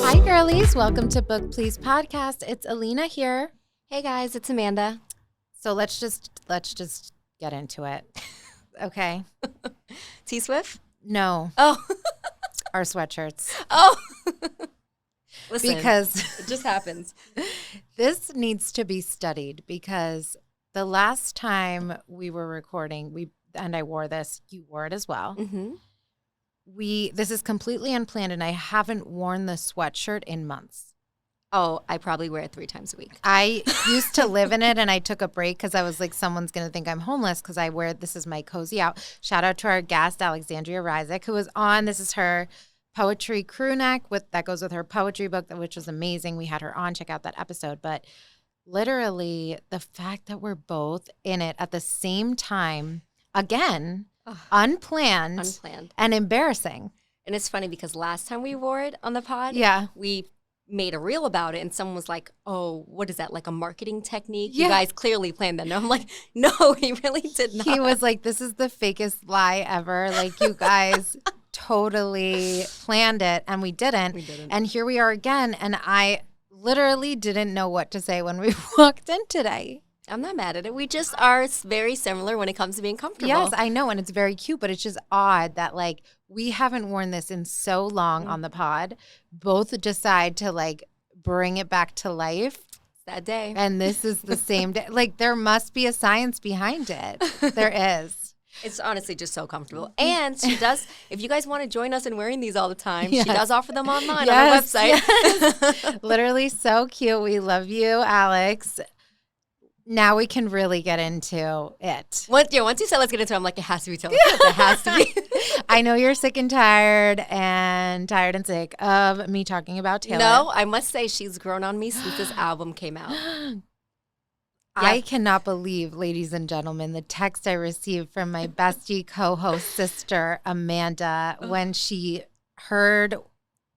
Hi, girlies. Welcome to Book Please Podcast. It's Alina here. Hey guys, it's Amanda. So let's just get into it. Okay. T-Swift? No. Oh. Our sweatshirts. Oh. Listen, because it just happens. This needs to be studied because the last time we were recording, and I wore this, you wore it as well. Mm-hmm. This is completely unplanned, and I haven't worn the sweatshirt in months. Oh, I probably wear it 3 times a week. I used to live in it, and I took a break because I was like, someone's going to think I'm homeless because I wear this is my cozy out. Shout out to our guest, Alexandria Ryzik, who was on. This is her poetry crew neck that goes with her poetry book, which was amazing. We had her on. Check out that episode. But literally, the fact that we're both in it at the same time, again, unplanned and embarrassing. And it's funny because last time we wore it on the pod, we made a reel about it, and someone was like, oh, what is that, like a marketing technique? You guys clearly planned that. And I'm like, no, he really did not. He was like, this is the fakest lie ever. Like, you guys totally planned it, and we didn't. And here we are again, and I literally didn't know what to say when we walked in today. I'm not mad at it. We just are very similar when it comes to being comfortable. Yes, I know, and it's very cute, but it's just odd that, like, we haven't worn this in so long on the pod. Both decide to, like, bring it back to life. It's that day. And this is the same day. Like, there must be a science behind it. There is. It's honestly just so comfortable. And she does, if you guys want to join us in wearing these all the time, she does offer them online on her website. Yes. Literally so cute. We love you, Alex. Now we can really get into it. Once you said let's get into it, I'm like, it has to be Taylor Swift. It has to be. I know you're sick and tired and sick of me talking about Taylor. No, I must say she's grown on me since this album came out. I cannot believe, ladies and gentlemen, the text I received from my bestie co-host sister, Amanda, when she heard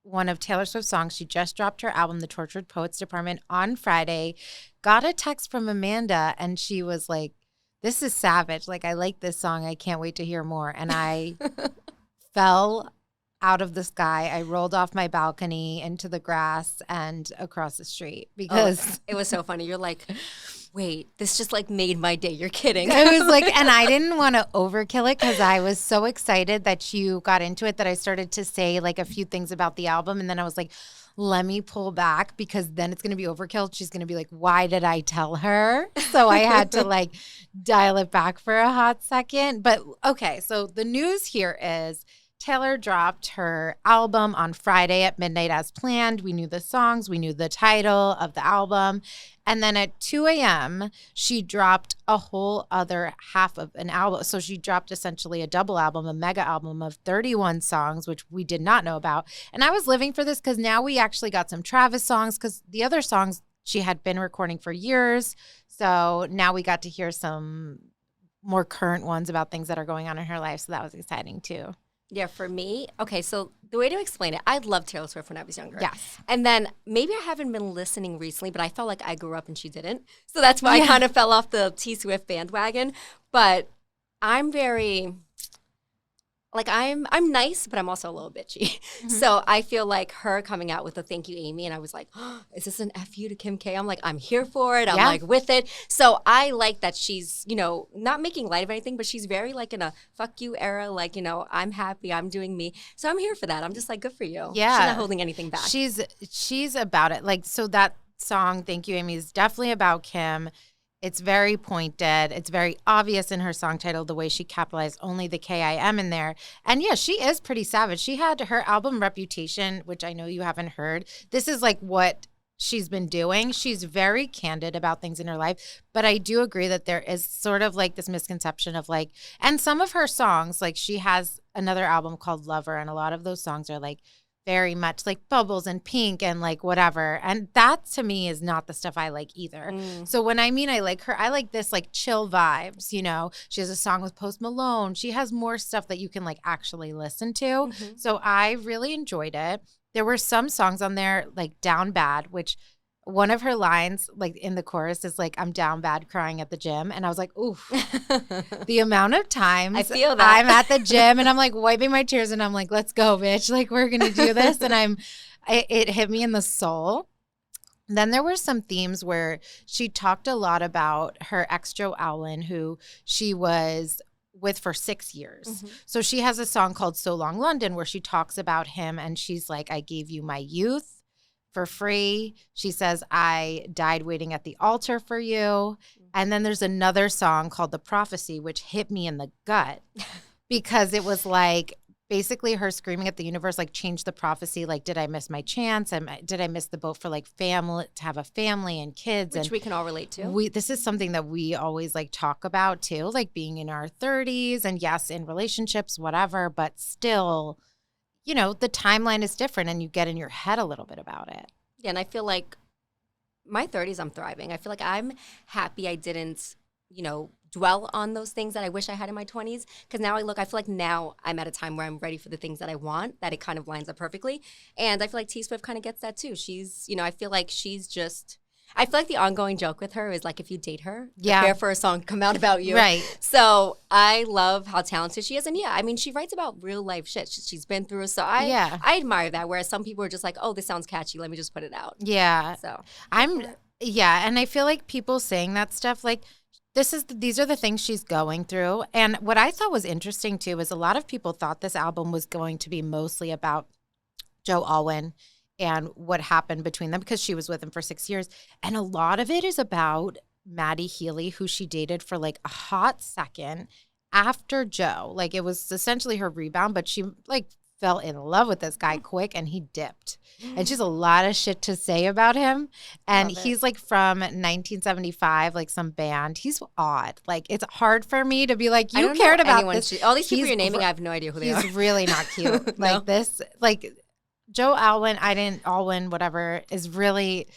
one of Taylor Swift's songs. She just dropped her album, The Tortured Poets Department, on Friday. Got a text from Amanda, and she was like, this is savage. Like, I like this song. I can't wait to hear more. And I fell out of the sky. I rolled off my balcony into the grass and across the street because it was so funny. You're like, wait, this just like made my day. You're kidding. I was like, and I didn't want to overkill it because I was so excited that you got into it that I started to say like a few things about the album. And then I was like, let me pull back because then it's going to be overkill. She's going to be like, why did I tell her? So I had to like dial it back for a hot second. But okay, so the news here is Taylor dropped her album on Friday at midnight as planned. We knew the songs. We knew the title of the album. And then at 2 a.m., she dropped a whole other half of an album. So she dropped essentially a double album, a mega album of 31 songs, which we did not know about. And I was living for this because now we actually got some Travis songs because the other songs she had been recording for years. So now we got to hear some more current ones about things that are going on in her life. So that was exciting too. Yeah, for me, okay, so the way to explain it, I loved Taylor Swift when I was younger. Yes. And then maybe I haven't been listening recently, but I felt like I grew up and she didn't. So that's why I kind of fell off the T-Swift bandwagon. But I'm very, like, I'm nice, but I'm also a little bitchy. Mm-hmm. So I feel like her coming out with a thank you, Amy, and I was like, oh, is this an F you to Kim K? I'm like, I'm here for it. I'm like with it. So I like that she's, you know, not making light of anything, but she's very like in a fuck you era. Like, you know, I'm happy, I'm doing me. So I'm here for that. I'm just like, good for you. Yeah. She's not holding anything back. She's about it. Like, so that song, Thank You, Amy, is definitely about Kim. It's very pointed. It's very obvious in her song title, the way she capitalized only the K-I-M in there. And yeah, she is pretty savage. She had her album Reputation, which I know you haven't heard. This is like what she's been doing. She's very candid about things in her life. But I do agree that there is sort of like this misconception of like, and some of her songs, like she has another album called Lover, and a lot of those songs are like very much like Bubbles and Pink and like whatever. And that to me is not the stuff I like either. So when I mean I like her, I like this like chill vibes, you know. She has a song with Post Malone. She has more stuff that you can like actually listen to. So I really enjoyed it. There were some songs on there like Down Bad, which one of her lines, like in the chorus, is like, I'm down bad crying at the gym. And I was like, oof, the amount of times I feel that. I'm at the gym and I'm like wiping my tears and I'm like, let's go, bitch. Like, we're going to do this. And it hit me in the soul. Then there were some themes where she talked a lot about her ex, Joe Alwyn, who she was with for 6 years. Mm-hmm. So she has a song called So Long London where she talks about him and she's like, I gave you my youth for free. She says, I died waiting at the altar for you. And then there's another song called The Prophecy, which hit me in the gut because it was like basically her screaming at the universe, like, change the prophecy. Like, did I miss my chance? Did I miss the boat for like family, to have a family and kids? Which and we can all relate to. This is something that we always like talk about too, like being in our 30s and yes, in relationships, whatever, but still, you know, the timeline is different and you get in your head a little bit about it. Yeah, and I feel like my 30s, I'm thriving. I feel like I'm happy I didn't, dwell on those things that I wish I had in my 20s. Because now I feel like now I'm at a time where I'm ready for the things that I want, that it kind of lines up perfectly. And I feel like T-Swift kind of gets that too. She's, I feel like I feel like the ongoing joke with her is like, if you date her, prepare for a song to come out about you. Right. So I love how talented she is. And yeah, I mean, she writes about real life shit she's been through. So I admire that. Whereas some people are just like, oh, this sounds catchy. Let me just put it out. Yeah. So And I feel like people saying that stuff, like, these are the things she's going through. And what I thought was interesting too is a lot of people thought this album was going to be mostly about Joe Alwyn and what happened between them because she was with him for 6 years. And a lot of it is about Maddie Healy, who she dated for like a hot second after Joe. Like, it was essentially her rebound, but she like fell in love with this guy quick and he dipped. And she has a lot of shit to say about him. And he's like from 1975, like some band. He's odd. Like, it's hard for me to be like, you cared about this. All these people you're naming, I have no idea who they are. He's really not cute. No. Like this, like Joe Alwyn, Alwyn, whatever, is really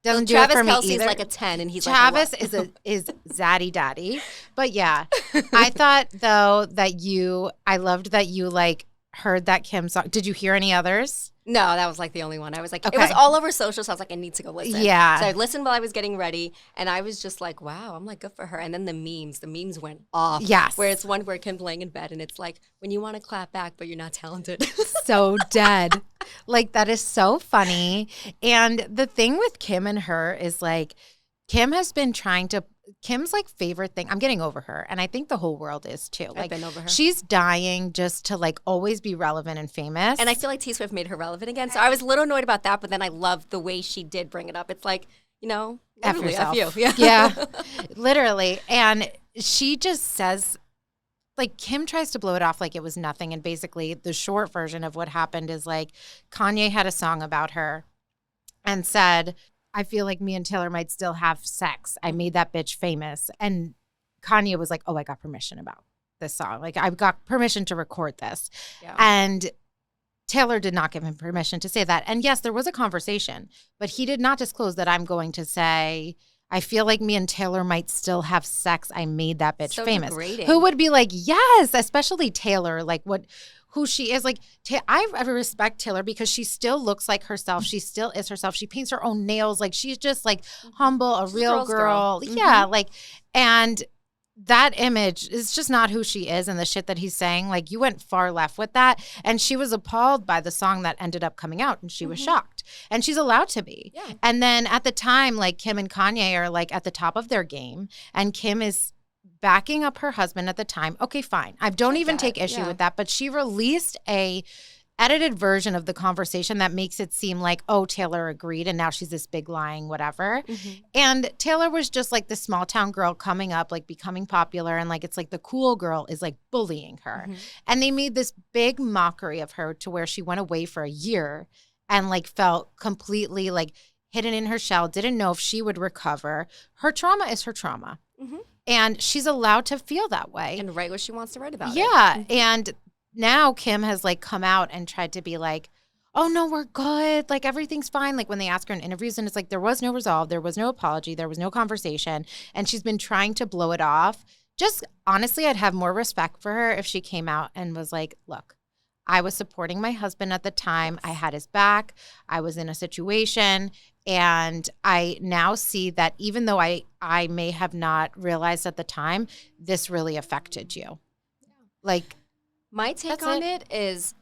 doesn't do it for me Travis Kelce's either. like a 10 and he's Travis like a is zaddy daddy. But yeah, I thought though that I loved that you like heard that Kim song. Did you hear any others? No, that was like the only one. I was like, It was all over social, so I was like, I need to go listen. Yeah. So I listened while I was getting ready, and I was just like, wow, I'm like, good for her. And then the memes went off. Yes. Where it's one where Kim's laying in bed, and it's like, when you want to clap back, but you're not talented. So dead. Like, that is so funny. And the thing with Kim and her is like, Kim's like favorite thing. I'm getting over her. And I think the whole world is too. Like, I've been over her. She's dying just to like always be relevant and famous. And I feel like T-Swift made her relevant again. So I was a little annoyed about that, but then I loved the way she did bring it up. It's like, F yourself. F you. Yeah, literally. And she just says, like, Kim tries to blow it off like it was nothing. And basically the short version of what happened is like Kanye had a song about her and said, I feel like me and Taylor might still have sex. I made that bitch famous. And Kanye was like, oh, I got permission about this song. Like, I've got permission to record this. Yeah. And Taylor did not give him permission to say that. And yes, there was a conversation, but he did not disclose that I'm going to say, I feel like me and Taylor might still have sex. I made that bitch famous. Degrading. Who would be like, yes, especially Taylor, like who she is. Like, I respect Taylor because she still looks like herself. She still is herself. She paints her own nails. Like, she's just like humble, a real girl. Mm-hmm. Yeah. Like, and that image is just not who she is and the shit that he's saying. Like, you went far left with that. And she was appalled by the song that ended up coming out and she was shocked. And she's allowed to be. Yeah. And then at the time, like, Kim and Kanye are like at the top of their game and Kim is backing up her husband at the time. Okay, fine. I don't even take issue with that. But she released a edited version of the conversation that makes it seem like, oh, Taylor agreed and now she's this big lying whatever. Mm-hmm. And Taylor was just like the small town girl coming up, like becoming popular. And like, it's like the cool girl is like bullying her. Mm-hmm. And they made this big mockery of her to where she went away for a year and like felt completely like hidden in her shell, didn't know if she would recover. Her trauma is her trauma. Mm-hmm. And she's allowed to feel that way. And write what she wants to write about it. Yeah. And now Kim has like come out and tried to be like, oh no, we're good. Like, everything's fine. Like, when they ask her in interviews and it's like, there was no resolve. There was no apology. There was no conversation. And she's been trying to blow it off. Just honestly, I'd have more respect for her if she came out and was like, look, I was supporting my husband at the time. I had his back. I was in a situation. And I now see that even though I may have not realized at the time, this really affected you. Like, my take on it is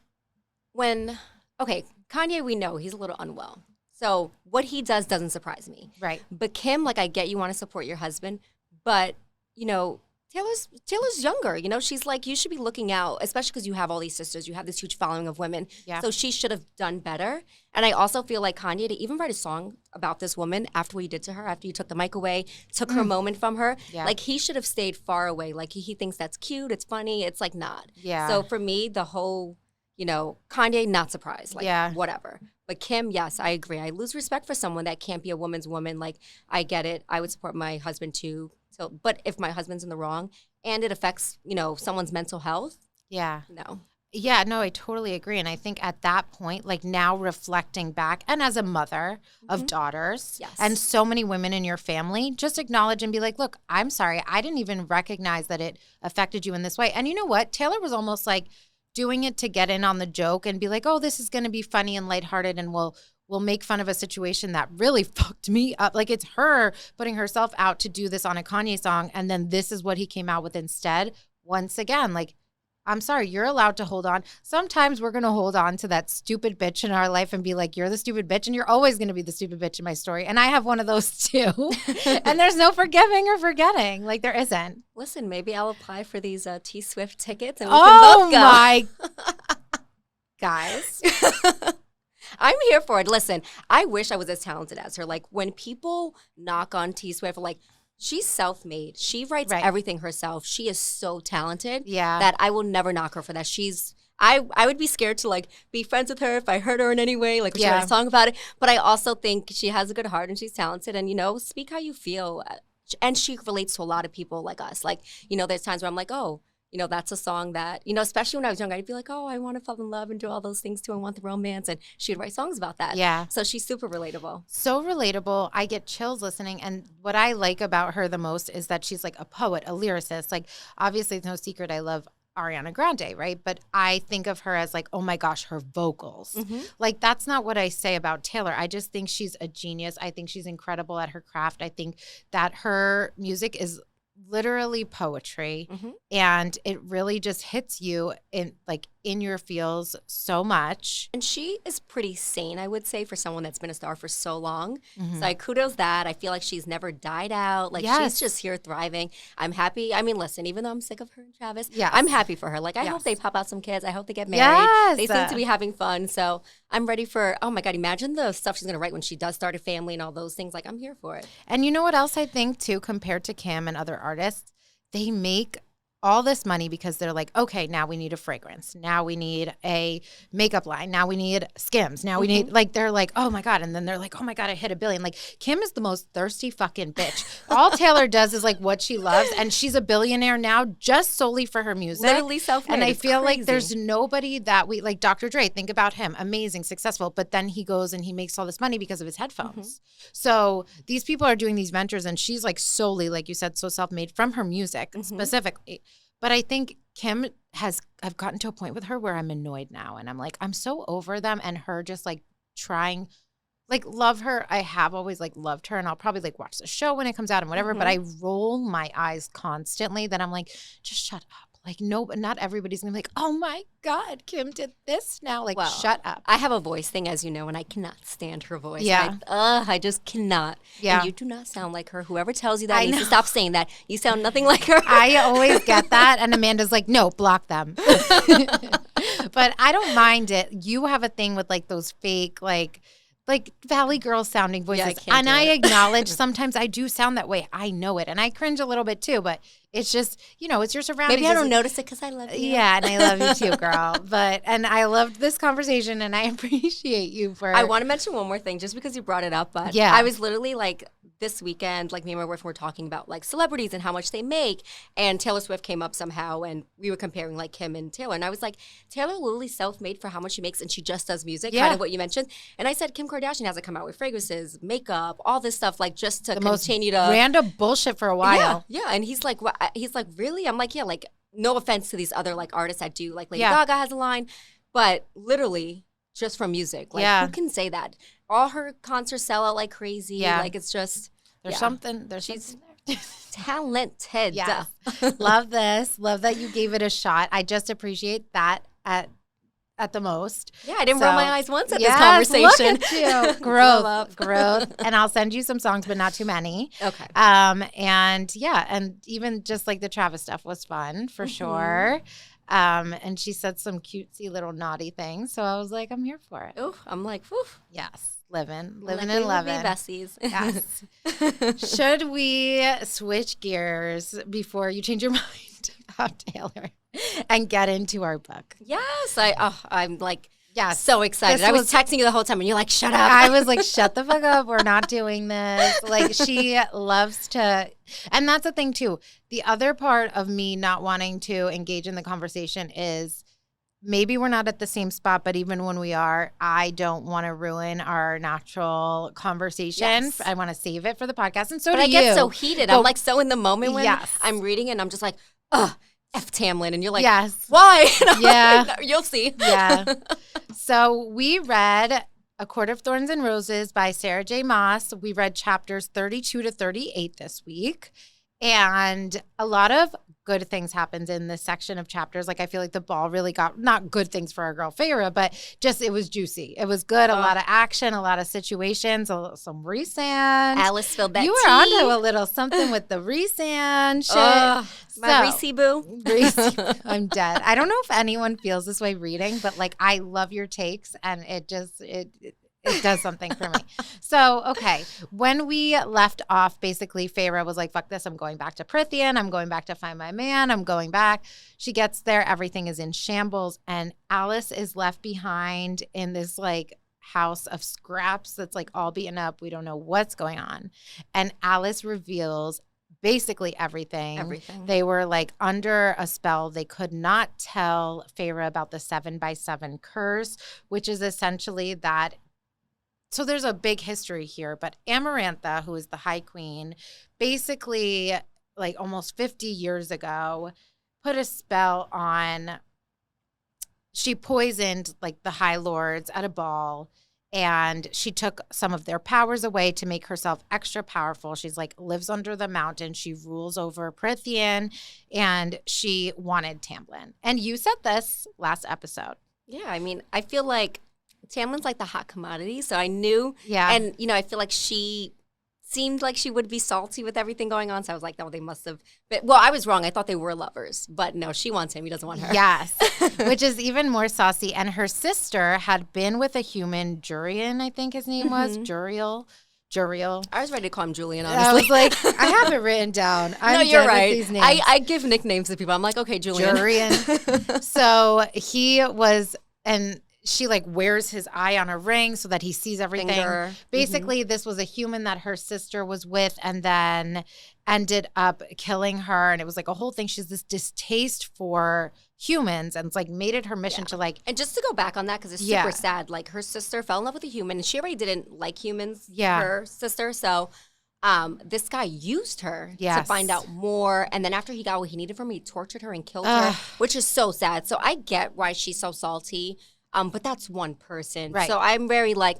Kanye, we know he's a little unwell. So what he does doesn't surprise me. Right. But Kim, like, I get you want to support your husband, but, you know, Taylor's younger. You know, she's like, you should be looking out, especially because you have all these sisters. You have this huge following of women. Yeah. So she should have done better. And I also feel like Kanye, to even write a song about this woman after what you did to her, after you took the mic away, took her moment from her, like, he should have stayed far away. Like, he thinks that's cute. It's funny. It's like not. Yeah. So for me, the whole, you know, Kanye, not surprised. Like, whatever. But Kim, yes, I agree. I lose respect for someone that can't be a woman's woman. Like, I get it. I would support my husband too. So, but if my husband's in the wrong and it affects, you know, someone's mental health, no. Yeah, no, I totally agree. And I think at that point, like now reflecting back and as a mother of daughters and so many women in your family, just acknowledge and be like, look, I'm sorry. I didn't even recognize that it affected you in this way. And you know what? Taylor was almost like doing it to get in on the joke and be like, oh, this is going to be funny and lighthearted and we'll make fun of a situation that really fucked me up. Like, it's her putting herself out to do this on a Kanye song, and then this is what he came out with instead. Once again, like, I'm sorry, you're allowed to hold on. Sometimes we're going to hold on to that stupid bitch in our life and be like, you're the stupid bitch, and you're always going to be the stupid bitch in my story. And I have one of those too. And there's no forgiving or forgetting. Like, there isn't. Listen, maybe I'll apply for these T-Swift tickets and we can both go. Oh, my guys. I'm here for it. Listen, I wish I was as talented as her. Like, when people knock on T-Swift, like, she's self-made. She writes everything herself. She is so talented that I will never knock her for that. I would be scared to, like, be friends with her if I hurt her in any way, like, if she wrote a song about it. But I also think she has a good heart and she's talented. And, you know, speak how you feel. And she relates to a lot of people like us. Like, you know, there's times where I'm like, oh, you know, that's a song that, you know, especially when I was young, I'd be like, oh, I want to fall in love and do all those things too. I want the romance. And she would write songs about that. Yeah. So she's super relatable. So relatable. I get chills listening. And what I like about her the most is that she's like a poet, a lyricist. Like, obviously, it's no secret I love Ariana Grande, right? But I think of her as like, oh my gosh, her vocals. Like, that's not what I say about Taylor. I just think she's a genius. I think she's incredible at her craft. I think that her music is literally poetry, and it really just hits you in your feels so much. And she is pretty sane, I would say, for someone that's been a star for so long. So I kudos that. I feel like she's never died out. Like, she's just here thriving. I'm happy. I mean, listen, even though I'm sick of her and Travis, I'm happy for her. Like, I hope they pop out some kids. I hope they get married. They seem to be having fun. So I'm ready for, oh my God, imagine the stuff she's going to write when she does start a family and all those things. Like, I'm here for it. And you know what else I think too, compared to Kim and other artists, they make all this money because they're like, okay, now we need a fragrance. Now we need a makeup line. Now we need Skims. Now we need, like, they're like, oh my God. And then they're like, oh my God, I hit $1 billion. Like, Kim is the most thirsty fucking bitch. All Taylor does is like what she loves. And she's a billionaire now just solely for her music. Literally self-made. And I feel like there's nobody that like Dr. Dre, think about him. Amazing, successful. But then he goes and he makes all this money because of his headphones. So these people are doing these ventures and she's like solely, like you said, so self-made from her music specifically. But I think Kim I've gotten to a point with her where I'm annoyed now. And I'm like, I'm so over them and her just like trying, like, love her. I have always like loved her and I'll probably like watch the show when it comes out and whatever. But I roll my eyes constantly that I'm like, just shut up. Like, no, but not everybody's going to be like, oh my God, Kim did this now. Like, shut up. I have a voice thing, as you know, and I cannot stand her voice. Yeah. I just cannot. Yeah. And you do not sound like her. Whoever tells you that needs to stop saying that. You sound nothing like her. I always get that. And Amanda's like, no, block them. But I don't mind it. You have a thing with like those fake, like Valley Girl sounding voices. I acknowledge sometimes I do sound that way. I know it. And I cringe a little bit too, but it's just, you know, it's your surroundings. Maybe I don't notice it because I love you. Yeah, and I love you too, girl. And I loved this conversation and I appreciate you for. I want to mention one more thing just because you brought it up, but I was literally like, this weekend, like, me and my boyfriend were talking about like celebrities and how much they make, and Taylor Swift came up somehow, and we were comparing like Kim and Taylor, and I was like, Taylor literally self-made for how much she makes, and she just does music, kind of what you mentioned. And I said, Kim Kardashian hasn't come out with fragrances, makeup, all this stuff, like, just to continue to random bullshit for a while. Yeah. And he's like, what? He's like, really? I'm like, yeah, like, no offense to these other like artists that do, like Lady Gaga has a line, but literally just from music. Like, who can say that? All her concerts sell out like crazy. Yeah. Like, it's just there's something there. Talented. Yes. Love this. Love that you gave it a shot. I just appreciate that at the most. Yeah, I didn't roll my eyes once at this Look conversation. at you. Growth. And I'll send you some songs, but not too many. Okay. And even just like the Travis stuff was fun for sure. And she said some cutesy little naughty things. So I was like, I'm here for it. Oh, I'm like, whew. Yes. Living and we loving. Be besties. Yes. Should we switch gears before you change your mind about Taylor and get into our book? Yes. I'm like so excited. I was texting you the whole time and you're like, shut up. I was like, shut the fuck up. We're not doing this. Like, she loves to, and that's the thing too. The other part of me not wanting to engage in the conversation is maybe we're not at the same spot, but even when we are, I don't want to ruin our natural conversation. Yes. I want to save it for the podcast. And so but do I you. get so heated. I'm like so in the moment when Yes. I'm reading and I'm just like, ugh, F Tamlin. And you're like, yes. Why? And Yeah. Like, you'll see. Yeah. So we read A Court of Thorns and Roses by Sarah J. Maas. We read chapters 32 to 38 this week. And a lot of good things happened in this section of chapters. Like, I feel like the ball really got, not good things for our girl Feyre, but just it was juicy. It was good. A lot of action, a lot of situations, some Rhysand. Alice spilled that You were tea. onto a little something with the Rhysand shit. My Reese boo. I'm dead. I don't know if anyone feels this way reading, but like, I love your takes, and it just it does something for me. So, okay. When we left off, basically, Feyre was like, fuck this. I'm going back to Prythian. I'm going back to find my man. I'm going back. She gets there. Everything is in shambles. And Alice is left behind in this like house of scraps that's like all beaten up. We don't know what's going on. And Alice reveals basically everything. They were like under a spell. They could not tell Feyre about the 7x7 curse, which is essentially that. So there's a big history here, but Amarantha, who is the High Queen, basically like almost 50 years ago, put a spell on, she poisoned like the High Lords at a ball, and she took some of their powers away to make herself extra powerful. She's like lives under the mountain. She rules over Prythian, and she wanted Tamlin. And you said this last episode. Yeah, I mean, I feel like Tamlin's like the hot commodity, so I knew. Yeah. And, I feel like she seemed like she would be salty with everything going on, so I was like, oh, they must have. But, well, I was wrong. I thought they were lovers. But no, she wants him. He doesn't want her. Yes, which is even more saucy. And her sister had been with a human, Jurian, I think his name was, Juriel. I was ready to call him Julian, honestly. I was like, I have it written down. No, you're right. These names. I give nicknames to people. I'm like, okay, Julian. Jurian. So he was, and she like wears his eye on a ring so that he sees everything. Finger. Basically, this was a human that her sister was with and then ended up killing her. And it was like a whole thing. She's this distaste for humans, and it's like made it her mission to like. And just to go back on that, because it's super sad, like her sister fell in love with a human and she already didn't like humans, her sister. So this guy used her to find out more. And then after he got what he needed from her, he tortured her and killed her, which is so sad. So I get why she's so salty. But that's one person. Right. So I'm very like,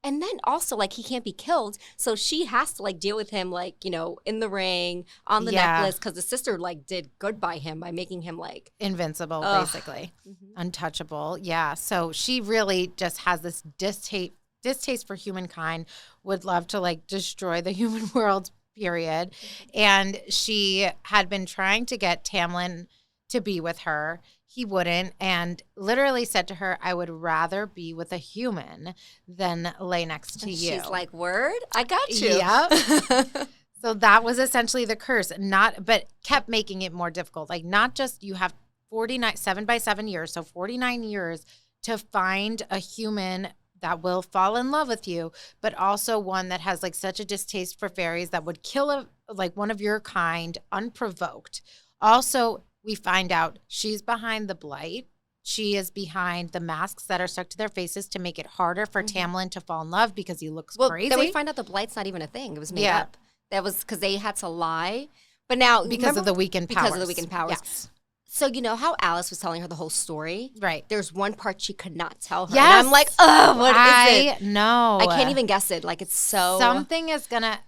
And then also like he can't be killed. So she has to like deal with him like, in the ring, on the necklace. Because the sister like did good by him by making him like. Invincible, basically. Untouchable. Yeah. So she really just has this distaste for humankind, would love to like destroy the human world, period. And she had been trying to get Tamlin to be with her. He wouldn't, and literally said to her, I would rather be with a human than lay next to you. She's like, word? I got you. Yep. So that was essentially the curse, but kept making it more difficult. Like, not just you have 7x7 years, so 49 years to find a human that will fall in love with you, but also one that has like such a distaste for fairies that would kill one of your kind unprovoked. Also, we find out she's behind the blight. She is behind the masks that are stuck to their faces to make it harder for Tamlin to fall in love because he looks crazy. Then we find out the blight's not even a thing. It was made up. That was because they had to lie. But now because of the weekend powers. Because of the weekend powers. Yes. So you know how Alice was telling her the whole story? Right. There's one part she could not tell her. Yes. And I'm like, oh, what is it? No. I can't even guess it. Like, it's so... Something is going to...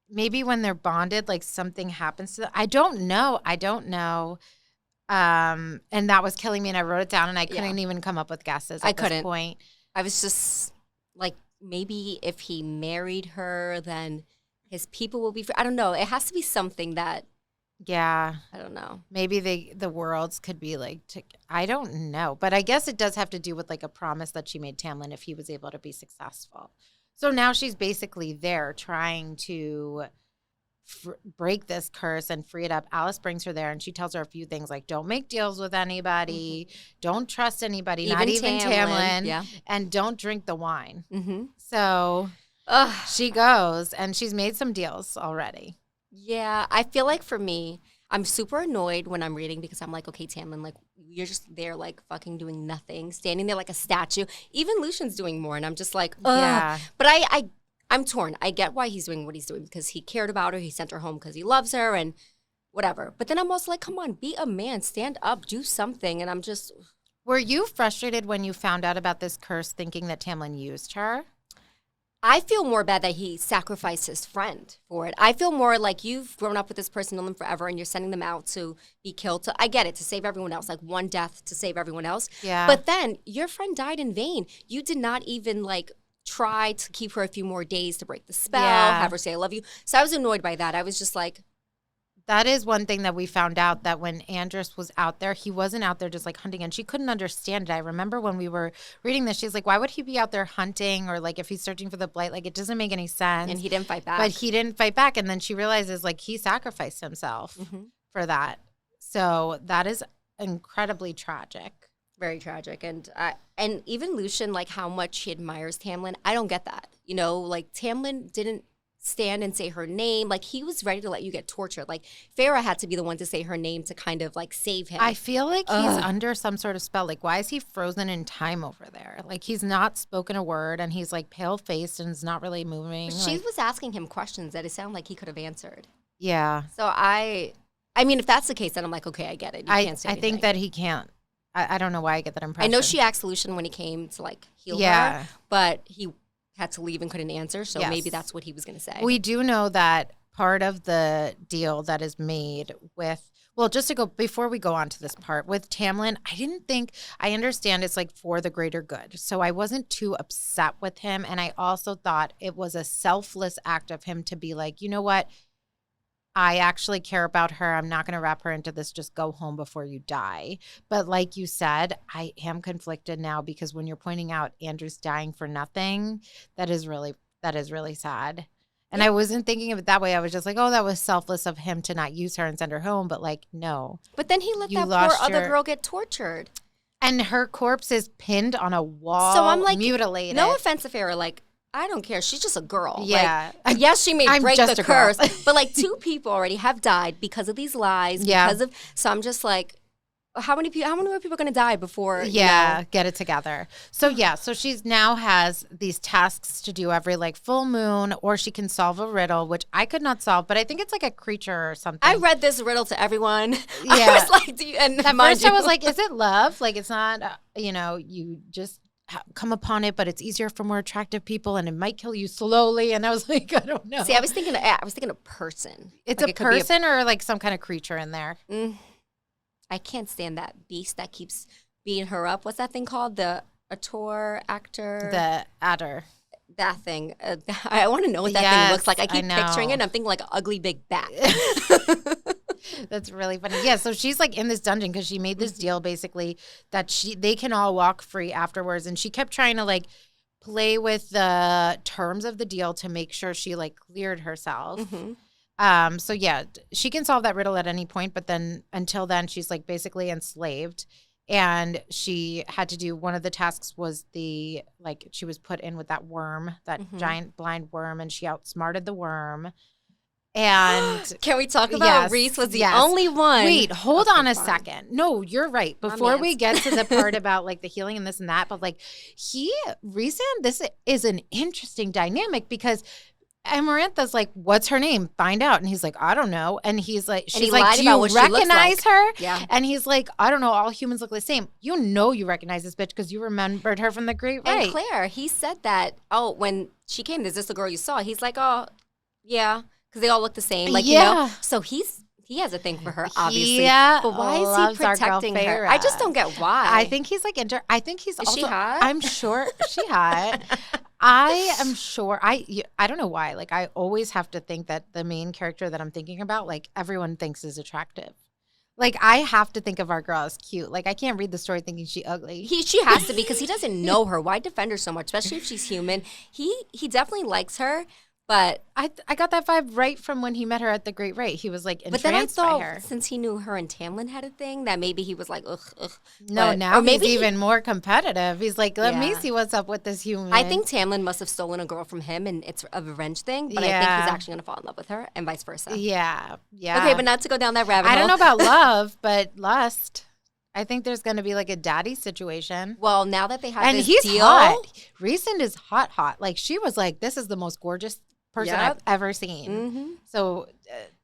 Maybe when they're bonded, like something happens to them. I don't know. And that was killing me, and I wrote it down, and I couldn't even come up with guesses at this point. I was just like, maybe if he married her, then his people will be free. I don't know. It has to be something that... Yeah. I don't know. Maybe the worlds could be like, I don't know. But I guess it does have to do with like a promise that she made Tamlin if he was able to be successful. So now she's basically there trying to break this curse and free it up. Alice brings her there and she tells her a few things like, don't make deals with anybody. Don't trust anybody, not even Tamlin. Yeah. And don't drink the wine. Mm-hmm. So she goes and she's made some deals already. Yeah, I feel like for me, I'm super annoyed when I'm reading because I'm like, okay, Tamlin, like, you're just there, like, fucking doing nothing, standing there like a statue. Even Lucian's doing more, and I'm just like, ugh. Yeah. But I'm torn. I get why he's doing what he's doing because he cared about her. He sent her home because he loves her and whatever. But then I'm also like, come on, be a man, stand up, do something. And I'm just... Were you frustrated when you found out about this curse thinking that Tamlin used her? I feel more bad that he sacrificed his friend for it. I feel more like you've grown up with this person, known them forever, and you're sending them out to be killed. I get it, to save everyone else, like one death to save everyone else. Yeah. But then your friend died in vain. You did not even, like, try to keep her a few more days to break the spell, have her say I love you. So I was annoyed by that. I was just like... That is one thing that we found out, that when Andros was out there, he wasn't out there just like hunting, and she couldn't understand it. I remember when we were reading this, she's like, why would he be out there hunting, or like if he's searching for the blight, like it doesn't make any sense. And he didn't fight back. But he didn't fight back, and then she realizes like he sacrificed himself for that. So that is incredibly tragic. Very tragic. And even Lucian, like how much he admires Tamlin, I don't get that. You know, like Tamlin didn't stand and say her name. Like, he was ready to let you get tortured. Like, Farrah had to be the one to say her name to kind of like save him. I feel like he's under some sort of spell. Like, why is he frozen in time over there? Like, he's not spoken a word, and he's like pale faced and is not really moving. She was asking him questions that it sounded like he could have answered. Yeah. So I mean, if that's the case, then I'm like, okay, I get it. You can't say anything. I think that he can't. I don't know why I get that impression. I know she asked Lucian when he came to like heal her, but he had to leave and couldn't answer, so maybe that's what he was going to say. We do know that part of the deal that is made with, well, just to go, before we go on to this part, with Tamlin, I understand it's like for the greater good, so I wasn't too upset with him, and I also thought it was a selfless act of him to be like, you know what, I actually care about her. I'm not going to wrap her into this. Just go home before you die. But like you said, I am conflicted now because when you're pointing out Andrew's dying for nothing, that is really sad. And I wasn't thinking of it that way. I was just like, oh, that was selfless of him to not use her and send her home. But like, no. But then he let that poor other girl get tortured. And her corpse is pinned on a wall, so I'm like, mutilated. No offense to Farrah, like, I don't care. She's just a girl. Yeah. Like, yes, she may break the curse, girl. but like 2 people already have died because of these lies. Because of, so I'm just like, how many more people are going to die before? Get it together. So so she's now has these tasks to do every like full moon, or she can solve a riddle, which I could not solve, but I think it's like a creature or something. I read this riddle to everyone. Yeah. I was like, at first I was like, is it love? Like, it's not, you just come upon it, but it's easier for more attractive people, and it might kill you slowly. And I was like, I don't know. See, I was thinking a person. It's like a person or like some kind of creature in there. I can't stand that beast that keeps beating her up. What's that thing called? The ACOTAR actor? The adder. That thing. I want to know what that thing looks like. I keep picturing it, and I'm thinking like an ugly big bat. That's really funny. Yeah, so she's like in this dungeon because she made this deal basically that they can all walk free afterwards, and she kept trying to like play with the terms of the deal to make sure she like cleared herself. So she can solve that riddle at any point, but then until then she's like basically enslaved, and she had to do, one of the tasks was she was put in with that worm, that giant blind worm, and she outsmarted the worm. And can we talk about Reese was the only one? Wait, hold on a second. No, you're right. Before we get to the part about like the healing and this and that, but like Reese, this is an interesting dynamic because Amarantha's like, what's her name? Find out. And he's like, I don't know. And he's like, And he she's like, lied do about you what she looks recognize like. her? Yeah. And he's like, I don't know. All humans look the same. You know you recognize this bitch because you remembered her from the Great Right. And Claire, he said that, when she came, is this the girl you saw? He's like, oh, yeah, because they all look the same. Like, So he has a thing for her, obviously. But why is he protecting her? I just don't get why. I think he's like, I think he's Is she hot? I'm sure she hot. I am sure. I don't know why. Like, I always have to think that the main character that I'm thinking about, like, everyone thinks is attractive. Like, I have to think of our girl as cute. Like, I can't read the story thinking she ugly. She has to be because he doesn't know her. Why defend her so much, especially if she's human? He definitely likes her, but I got that vibe right from when he met her at the Great Right. He was like entranced but then I thought by her. Since he knew her and Tamlin had a thing, that maybe he was like, ugh. No, now he's even more competitive. He's like, let me see what's up with this human. I think Tamlin must have stolen a girl from him, and it's a revenge thing. But I think he's actually gonna fall in love with her, and vice versa. Yeah. Okay, but not to go down that rabbit hole. I don't know about love, but lust. I think there's going to be like a daddy situation. Well, now that they have and this he's deal. hot. Recent is hot. Like, she was like, this is the most gorgeous person I've ever seen. Mm-hmm. So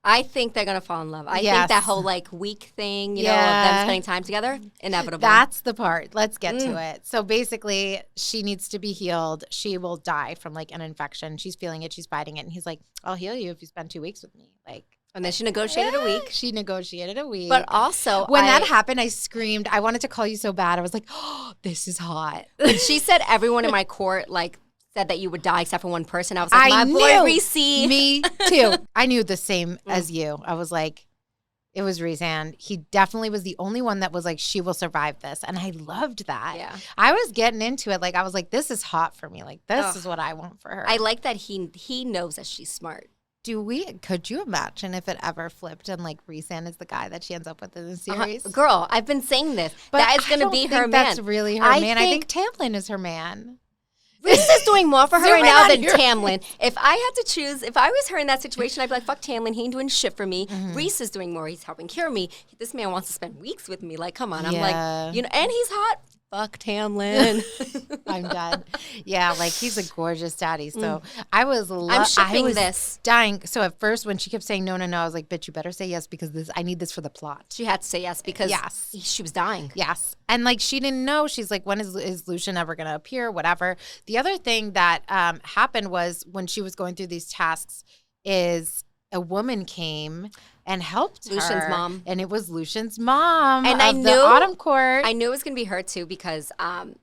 I think they're going to fall in love. I think that whole like week thing, you know, of them spending time together, inevitable. That's the part. Let's get to it. So basically, she needs to be healed. She will die from like an infection. She's feeling it. She's fighting it. And he's like, I'll heal you if you spend 2 weeks with me. Like, and then she negotiated a week. She negotiated a week. But also, when that happened, I screamed. I wanted to call you so bad. I was like, oh, this is hot. When she said everyone in my court, like, said that you would die except for one person, I was like, my boy Reese. Me too. I knew the same as you. I was like, it was Reese. He definitely was the only one that was like, she will survive this. And I loved that. Yeah. I was getting into it. Like, I was like, this is hot for me. Like, this is what I want for her. I like that he knows that she's smart. Could you imagine if it ever flipped and like Reese is the guy that she ends up with in the series? Girl, I've been saying this. But that is going to be her man. That's really her man. I think Tamlin is her man. Reese is doing more for her right now than Tamlin. If I had to choose, if I was her in that situation, I'd be like, fuck Tamlin. He ain't doing shit for me. Reese is doing more. He's helping cure me. This man wants to spend weeks with me. Like, come on. I'm like, and he's hot. Fuck Tamlin. I'm done. Yeah, like, he's a gorgeous daddy. So I'm shipping this. Dying. So at first when she kept saying no, I was like, bitch, you better say yes because I need this for the plot. She had to say yes because she was dying. Yes. And like, she didn't know. She's like, when is Lucian ever going to appear? Whatever. The other thing that happened was when she was going through these tasks is a woman came and helped Lucian's her. mom. And it was Lucian's mom and of the Autumn Court. I knew it was going to be her too because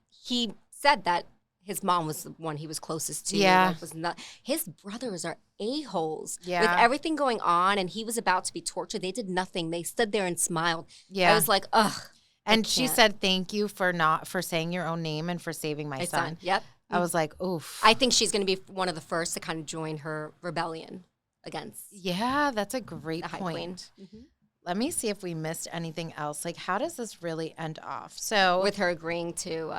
he said that his mom was the one he was closest to. Yeah. Like, his brothers are a-holes. Yeah. With everything going on and he was about to be tortured, they did nothing. They stood there and smiled. Yeah. I was like, ugh. And she said, thank you for saying your own name and for saving my son. Yep. I was like, oof. I think she's going to be one of the first to kind of join her rebellion against. Yeah, that's a great High point. Queen. Let me see if we missed anything else. Like, how does this really end off? So with her agreeing to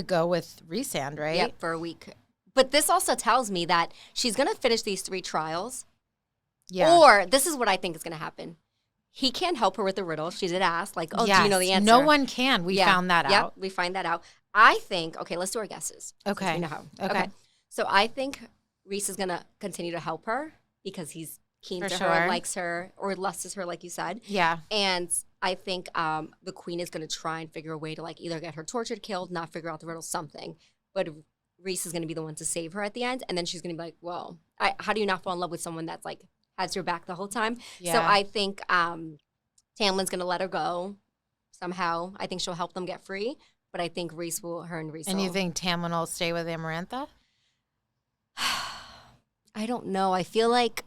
go with Rhysand, right? Yep, for a week. But this also tells me that she's going to finish these 3 trials. Yeah. Or this is what I think is going to happen. He can't help her with the riddle. She did ask, like, do you know the answer? No one can. We found that out. Yep, we find that out. I think, okay, let's do our guesses. Okay. We know how. Okay. So I think Reese is going to continue to help her because he's keen to her, likes her, or lusts her, like you said. Yeah. And I think the queen is going to try and figure a way to like either get her tortured, killed, not figure out the riddle, something. But Reese is going to be the one to save her at the end. And then she's going to be like, whoa, how do you not fall in love with someone that's like has your back the whole time? Yeah. So I think Tamlin's going to let her go somehow. I think she'll help them get free. But I think Reese will. And you think Tamlin will stay with Amarantha? I don't know. I feel like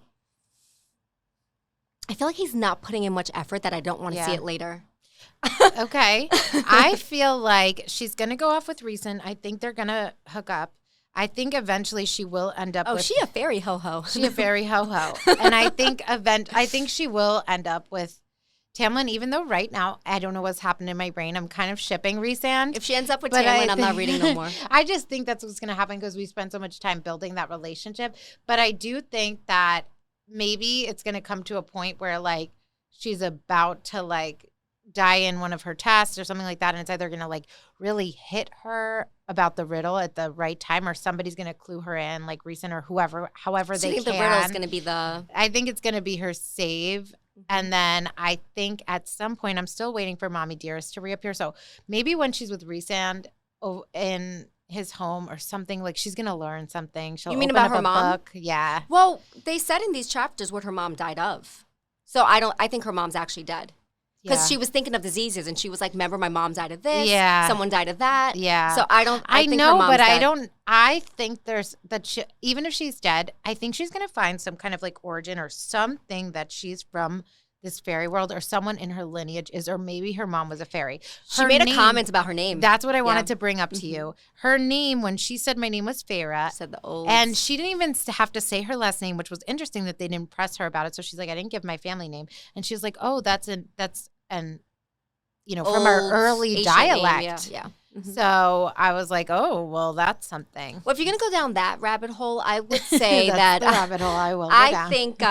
he's not putting in much effort that I don't want to see it later. Okay. I feel like she's going to go off with Rhysand. I think they're going to hook up. I think eventually she will end up with... she a fairy ho-ho. She a fairy ho-ho. And I think she will end up with Tamlin, even though right now, I don't know what's happened in my brain. I'm kind of shipping Rhysand. If she ends up with Tamlin, I'm not reading no more. I just think that's what's going to happen because we spent so much time building that relationship. But I do think that maybe it's going to come to a point where, like, she's about to, like, die in one of her tests or something like that, and it's either going to like really hit her about the riddle at the right time, or somebody's going to clue her in, like Reason or however So they you can. think the riddle is going to be the... I think it's going to be her save. And then I think at some point, I'm still waiting for Mommy Dearest to reappear. So maybe when she's with Resand in his home or something, like she's going to learn something. She'll You mean open about up her a mom? book. Yeah. Well, they said in these chapters what her mom died of. So I think her mom's actually dead. Because she was thinking of diseases, and she was like, remember, my mom died of this. Yeah. Someone died of that. Yeah. So I think know, her mom's but dead. I think there's even if she's dead, I think she's going to find some kind of like origin or something that she's from this fairy world, or someone in her lineage is, or maybe her mom was a fairy. She made a comment about her name. That's what I wanted to bring up to you. Her name, when she said my name was Farah, said the old, and she didn't even have to say her last name, which was interesting that they didn't press her about it. So she's like, I didn't give my family name, and she was like, oh, that's an from our early ancient dialect. Name, yeah. So I was like, oh, well, that's something. Well, if you're gonna go down that rabbit hole, I would say that the rabbit hole I will. I think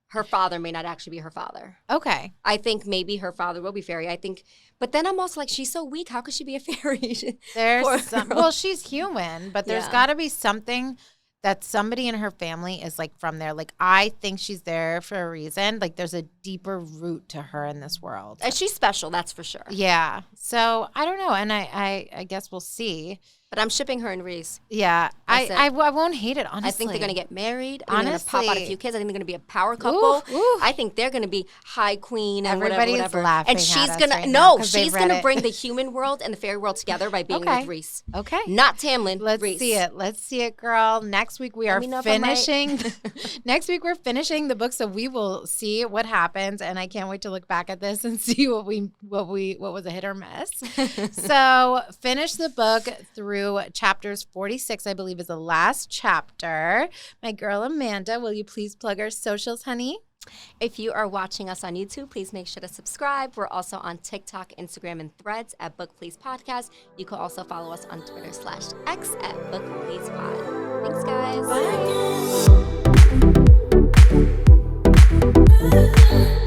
her father may not actually be her father. Okay. I think maybe her father will be fairy. I think, but then I'm also like, she's so weak. How could she be a fairy? Well, she's human, but there's got to be something that somebody in her family is like from there. Like, I think she's there for a reason. Like, there's a deeper root to her in this world. And she's special, that's for sure. Yeah. So I don't know, and I guess we'll see. But I'm shipping her and Reese. Yeah, I won't hate it, honestly. I think they're going to get married. They're going to pop out a few kids. I think they're going to be a power couple. Ooh. I think they're going to be high queen and Everybody's whatever. laughing And she's at us going right to now 'cause she's they've read going to it. bring the human world and the fairy world together by being with Reese. Okay. Not Tamlin. Let's Reese. see it. Let's see it, girl. Next week we are finishing. Next week we're finishing the book, so we will see what happens. And I can't wait to look back at this and see what was a hit or miss. So finish the book through chapters 46, I believe, is the last chapter. My girl Amanda, will you please plug our socials, honey? If you are watching us on YouTube, please make sure to subscribe. We're also on TikTok, Instagram, and Threads at Book Please Podcast. You can also follow us on Twitter/X at Book Please Pod. Thanks, guys. Bye.